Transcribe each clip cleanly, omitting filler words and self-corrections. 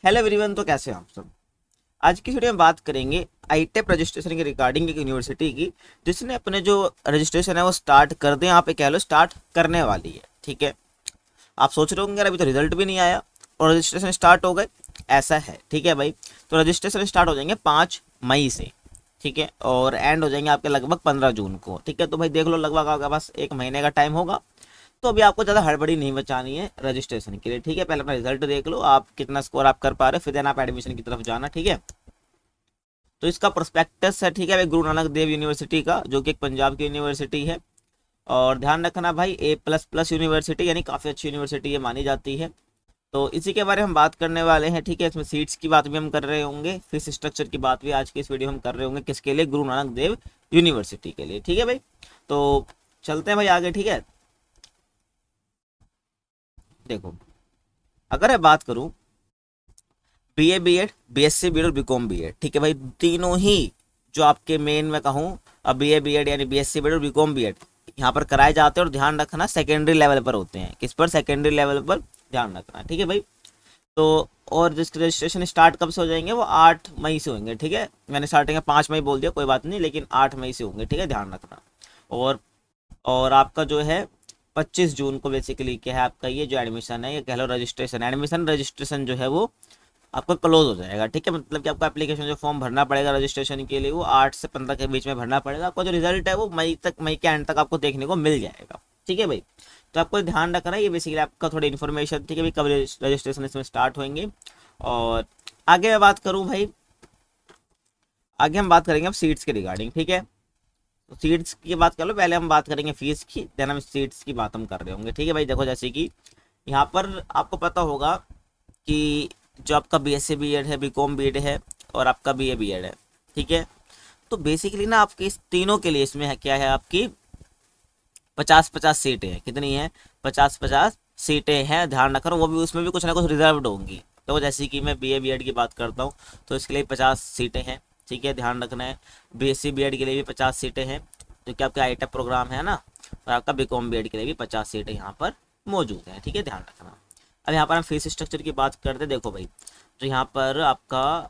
Hello everyone, तो कैसे हैं आप सब। आज की वीडियो में बात करेंगे आईटेप रजिस्ट्रेशन के रिगार्डिंग एक यूनिवर्सिटी की जिसने अपने जो रजिस्ट्रेशन है वो स्टार्ट कर दें, यहाँ पे कह लो स्टार्ट करने वाली है। ठीक है, आप सोच रहे होंगे यार अभी तो रिजल्ट भी नहीं आया और रजिस्ट्रेशन स्टार्ट हो गए, ऐसा है। ठीक है भाई, तो रजिस्ट्रेशन स्टार्ट हो जाएंगे 5 मई से। ठीक है, और एंड हो जाएंगे आपके लगभग 15 जून को। ठीक है, तो भाई देख लो लगभग आपके पास 1 महीने का टाइम होगा। तो अभी आपको ज़्यादा हड़बड़ी नहीं बचानी है रजिस्ट्रेशन के लिए। ठीक है, पहले अपना रिजल्ट देख लो, आप कितना स्कोर आप कर पा रहे हो, फिर देन आप एडमिशन की तरफ जाना। ठीक है, तो इसका प्रोस्पेक्टस है। ठीक है भाई, गुरु नानक देव यूनिवर्सिटी का, जो कि एक पंजाब की यूनिवर्सिटी है। और ध्यान रखना भाई, A++ यूनिवर्सिटी यानी काफ़ी अच्छी यूनिवर्सिटी है, मानी जाती है। तो इसी के बारे में हम बात करने वाले हैं। ठीक है, इसमें सीट्स की बात भी हम कर रहे होंगे, फीस स्ट्रक्चर की बात भी आज की इस वीडियो में हम कर रहे होंगे। किसके लिए? गुरु नानक देव यूनिवर्सिटी के लिए। ठीक है भाई, तो चलते हैं भाई आगे। ठीक है, देखो अगर मैं बात करूं BA BEd, BSc BEd और BCom BEd, ठीक है भाई, तीनों ही जो आपके मेन में कहूँ अब BA BEd यानी BSc BEd और BCom BEd यहाँ पर कराए जाते हैं। और ध्यान रखना सेकेंडरी लेवल पर होते हैं। किस पर? सेकेंडरी लेवल पर ध्यान रखना। ठीक है भाई, तो और जिसके रजिस्ट्रेशन स्टार्ट कब से हो जाएंगे वो 8 मई से होंगे। ठीक है, मैंने स्टार्टिंग में 5 मई बोल दिया, कोई बात नहीं, लेकिन 8 मई से होंगे। ठीक है, ध्यान रखना। और आपका जो है 25 जून को बेसिकली क्या है आपका ये जो एडमिशन है, ये कह लो रजिस्ट्रेशन जो है वो आपका क्लोज हो जाएगा। ठीक है, मतलब कि आपका एप्लीकेशन जो फॉर्म भरना पड़ेगा रजिस्ट्रेशन के लिए वो 8 से 15 के बीच में भरना पड़ेगा। आपका जो रिजल्ट है वो मई के एंड तक आपको देखने को मिल जाएगा। ठीक है भाई, तो आपको ध्यान रखना है, ये बेसिकली आपका थोड़ी इन्फॉर्मेशन। ठीक है भाई, कब रजिस्ट्रेशन इसमें स्टार्ट होंगे। और आगे मैं बात करूँ भाई, आगे हम बात करेंगे अब सीट्स के रिगार्डिंग। ठीक है, तो सीट्स की बात कर लो, पहले हम बात करेंगे फीस की, देन हम सीट्स की बात हम कर रहे होंगे। ठीक है भाई, देखो जैसे कि यहाँ पर आपको पता होगा कि जो आपका BSc BEd है, BCom BEd है और आपका BA BEd है। ठीक है, तो बेसिकली ना आपके इस तीनों के लिए इसमें है क्या है आपकी 50-50 सीटें हैं। कितनी है? 50-50 सीटें हैं। ध्यान रखना, वो भी उसमें भी कुछ ना कुछ रिजर्व्ड होंगी। तो जैसे कि मैं BA BEd की बात करता हूँ तो इसके लिए 50 सीटें हैं। ठीक है, ध्यान रखना है। BSc BEd के लिए भी 50 सीटें हैं, जो कि आपका आईटेप प्रोग्राम है ना। और आपका BCom BEd के लिए भी 50 सीटें यहाँ पर मौजूद हैं। ठीक है, ध्यान रखना। अब यहाँ पर हम फीस स्ट्रक्चर की बात करते हैं। देखो भाई, तो यहाँ पर आपका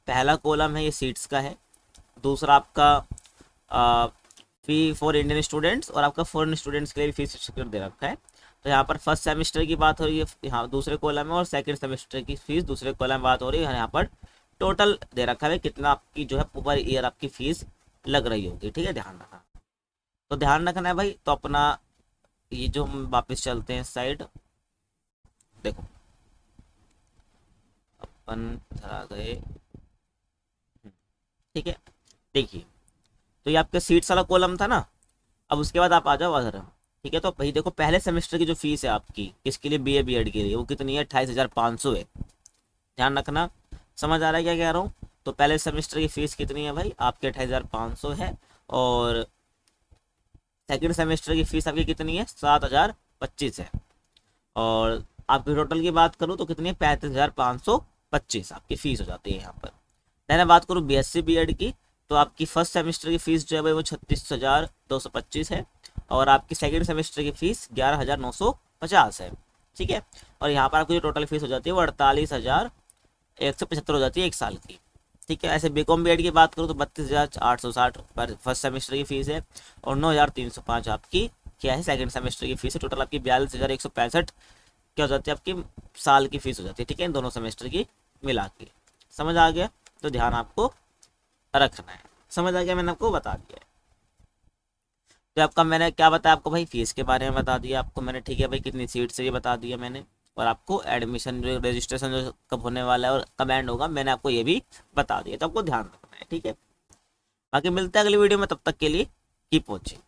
पहला कॉलम है ये सीट्स का है, दूसरा आपका फी फॉर इंडियन स्टूडेंट्स और आपका फॉरेन स्टूडेंट्स के लिए भी फीस स्ट्रक्चर दे रखा है। तो यहाँ पर फर्स्ट सेमेस्टर की बात हो रही है यहाँ दूसरे कॉलम में, और सेकंड सेमेस्टर की फीस दूसरे कॉलम में बात हो रही है। यहाँ पर टोटल दे रखा है कितना आपकी जो है पर ईयर आपकी फीस लग रही होगी। ठीक है, ध्यान रखना। तो ध्यान रखना है भाई। तो अपना ये जो हम वापस चलते हैं साइड, देखो अपन आ गए। ठीक है, देखिए, तो ये आपके सीट्स वाला कॉलम था ना। अब उसके बाद आप आ जाओ अगर, ठीक है, तो भाई देखो पहले सेमेस्टर की जो फीस है आपकी किसके लिए? BA BEd के लिए, वो कितनी है? 28,500 है। ध्यान रखना, समझ आ रहा है क्या कह रहा हूँ? तो पहले सेमेस्टर की फीस कितनी है भाई? आपके 28,500 है। और सेकंड सेमेस्टर की फीस आपकी कितनी है? 7,025 है। और आपकी टोटल की बात करूँ तो कितनी है? 35,525 आपकी फीस हो जाती है यहाँ पर। मैंने बात करूँ BSc BEd की, तो आपकी फर्स्ट सेमेस्टर की फीस जो है भाई वो 36,225 है। और आपकी सेकंड सेमेस्टर की फीस 11,950 है। ठीक है, और यहाँ पर आपकी जो टोटल फीस हो जाती है वो 48,175 हो जाती है 1 साल की। ठीक है, ऐसे BCom BEd की बात करूँ तो 32,860 पर फर्स्ट सेमेस्टर की फीस है। और 9,305 आपकी क्या है? सेकंड सेमेस्टर की फीस है। टोटल आपकी 42,165 क्या हो जाती है? आपकी साल की फीस हो जाती है। ठीक है, इन दोनों सेमेस्टर की मिला के। समझ आ गया? तो ध्यान आपको रखना है। समझ आ गया? मैंने आपको बता दिया है। तो आपका मैंने क्या बताया आपको भाई? फीस के बारे में बता दिया आपको मैंने। ठीक है भाई, कितनी सीट से ये बता दिया मैंने। और आपको एडमिशन जो रजिस्ट्रेशन जो कब होने वाला है और कब एंड होगा मैंने आपको ये भी बता दिया। तो आपको ध्यान रखना है। ठीक है, बाकी मिलते हैं अगली वीडियो में, तब तक के लिए कीप वॉचिंग।